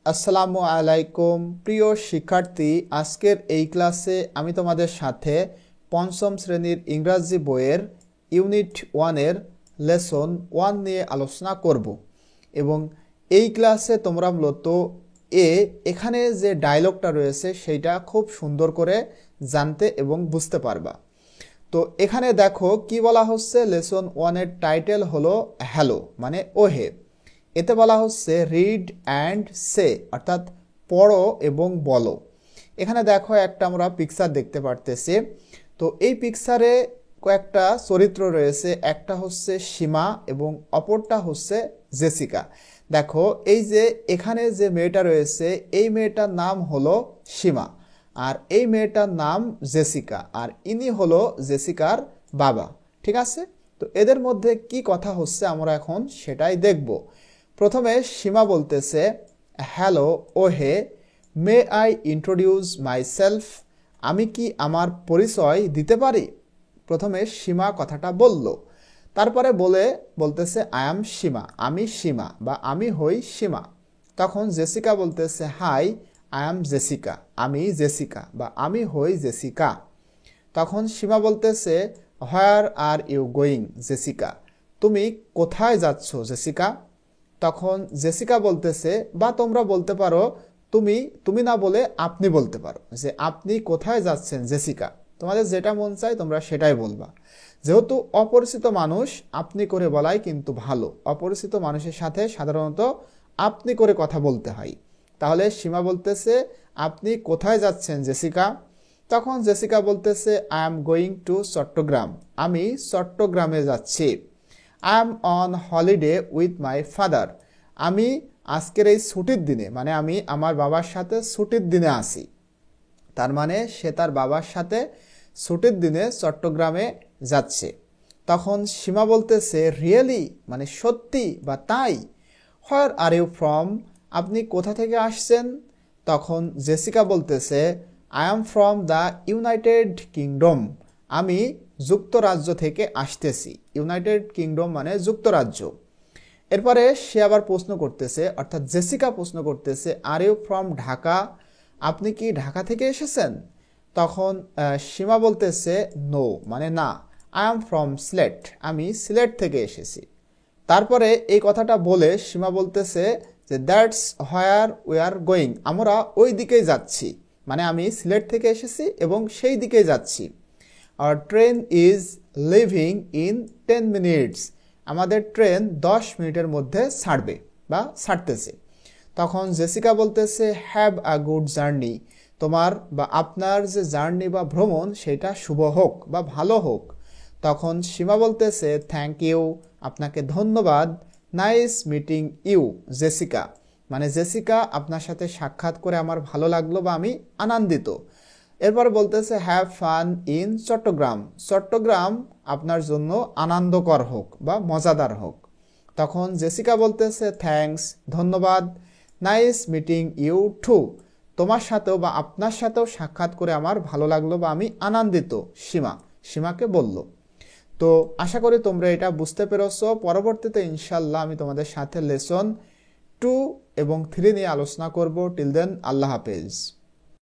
আসসালামু আলাইকুম প্রিয় শিক্ষার্থী, আজকের এই ক্লাসে আমি তোমাদের সাথে পঞ্চম শ্রেণীর ইংরাজি বইয়ের ইউনিট 1-এর লেসন 1 নিয়ে আলোচনা করব। এবং এই ক্লাসে তোমরা মূলত এখানে যে ডায়লগটা রয়েছে সেইটা খুব সুন্দর করে জানতে এবং বুঝতে পারবা। তো এখানে দেখো কি বলা হচ্ছে, লেসন 1-এর টাইটেল হলো হ্যালো মানে ওহে। এতে বলা হচ্ছে রিড অ্যান্ড সে, অর্থাৎ পড়ো এবং বলো। এখানে দেখো একটা আমরা পিকচার দেখতে পারতেছি। তো এই পিকচারে কয়েকটা চরিত্র রয়েছে, একটা হচ্ছে সীমা এবং অপরটা হচ্ছে জেসিকা। দেখো এই যে এখানে যে মেয়েটা রয়েছে এই মেয়েটার নাম হলো সীমা, আর এই মেয়েটার নাম জেসিকা, আর ইনি হলো জেসিকার বাবা। ঠিক আছে, তো এদের মধ্যে কি কথা হচ্ছে আমরা এখন সেটাই দেখব। প্রথমে সীমা বলতেছে, হ্যালো ওহে, মে আই ইন্ট্রোডিউস মাইসেলফ, আমি কি আমার পরিচয় দিতে পারি। প্রথমে সীমা কথাটা বলল, তারপরে বলতেছে আই অ্যাম সীমা, আমি সীমা বা আমি হই সীমা। তখন জেসিকা বলতেছে হাই, আই অ্যাম জেসিকা, আমি জেসিকা বা আমি হই জেসিকা। তখন সীমা বলতেছে হোয়ার আর ইউ গোয়িং জেসিকা, তুমি কোথায় যাচ্ছ জেসিকা। তখন জেসিকা বলতেছে, বা তোমরা বলতে পারো তুমি না বলে আপনি বলতে পারো, যে আপনি কোথায় যাচ্ছেন জেসিকা। তোমাদের যেটা মন চায় তোমরা সেটাই বলবা। যেহেতু অপরিচিত মানুষ, আপনি করে বলাই কিন্তু ভালো। অপরিচিত মানুষের সাথে সাধারণত আপনি করে কথা বলতে হয়। তাহলে সীমা বলতেছে আপনি কোথায় যাচ্ছেন জেসিকা। তখন জেসিকা বলতেছে I am going to Chittagong, আমি চট্টগ্রামে যাচ্ছি। I am on holiday with my father, আমি আজকের এই ছুটির দিনে মানে আমি আমার বাবার সাথে ছুটির দিনে আসি। তার মানে সে তার বাবার সাথে ছুটির দিনে চট্টগ্রামে যাচ্ছে। তখন সীমা বলতেছে রিয়েলি মানে সত্যি বা তাই। হোয়ার আর ইউ ফ্রম, আপনি কোথা থেকে আসছেন। তখন জেসিকা বলতেছে I am from the United kingdom, আমি যুক্তরাজ্য থেকে আসতেছি। ইউনাইটেড কিংডম মানে যুক্তরাজ্য। এরপরে সে আবার প্রশ্ন করতেছে, অর্থাৎ জেসিকা প্রশ্ন করতেছে আর ইউ ফ্রম ঢাকা, আপনি কি ঢাকা থেকে এসেছেন। তখন সীমা বলতেছে নো মানে না, আই এম ফ্রম সিলেট, আমি সিলেট থেকে এসেছি। তারপরে এই কথাটা বলে সীমা বলতেছে যে that's where we are going, আমরা ওই দিকেই যাচ্ছি, মানে আমি সিলেট থেকে এসেছি এবং সেই দিকেই যাচ্ছি। আর train is leaving in 10 minutes, আমাদের ট্রেন 10 মিনিটের মধ্যে ছাড়বে বা ছাড়তেছে। তখন জেসিকা বলতেছে হ্যাভ আ গুড জার্নি, তোমার বা আপনার যে জার্নি বা ভ্রমণ সেটা শুভ হোক বা ভালো হোক। তখন সীমা বলতেছে থ্যাংক ইউ, আপনাকে ধন্যবাদ। নাইস মিটিং ইউ জেসিকা, মানে জেসিকা আপনার সাথে সাক্ষাৎ করে আমার ভালো লাগলো বা আমি আনন্দিত। এরপর বলতেছে have fun in Chittagong, Chittagong আপনার জন্য আনন্দকর হোক বা মজাদার হোক। তখন জেসিকা বলতেছে থ্যাঙ্কস, ধন্যবাদ। নাইস মিটিং ইউ টু, তোমার সাথেও বা আপনার সাথেও সাক্ষাৎ করে আমার ভালো লাগলো বা আমি আনন্দিত, সীমাকে বলল। তো আশা করি তোমরা এটা বুঝতে পেরেছো। পরবর্তীতে ইনশাল্লাহ আমি তোমাদের সাথে লেসন 2 এবং 3 নিয়ে আলোচনা করব। টিল দেন আল্লাহ হাফেজ।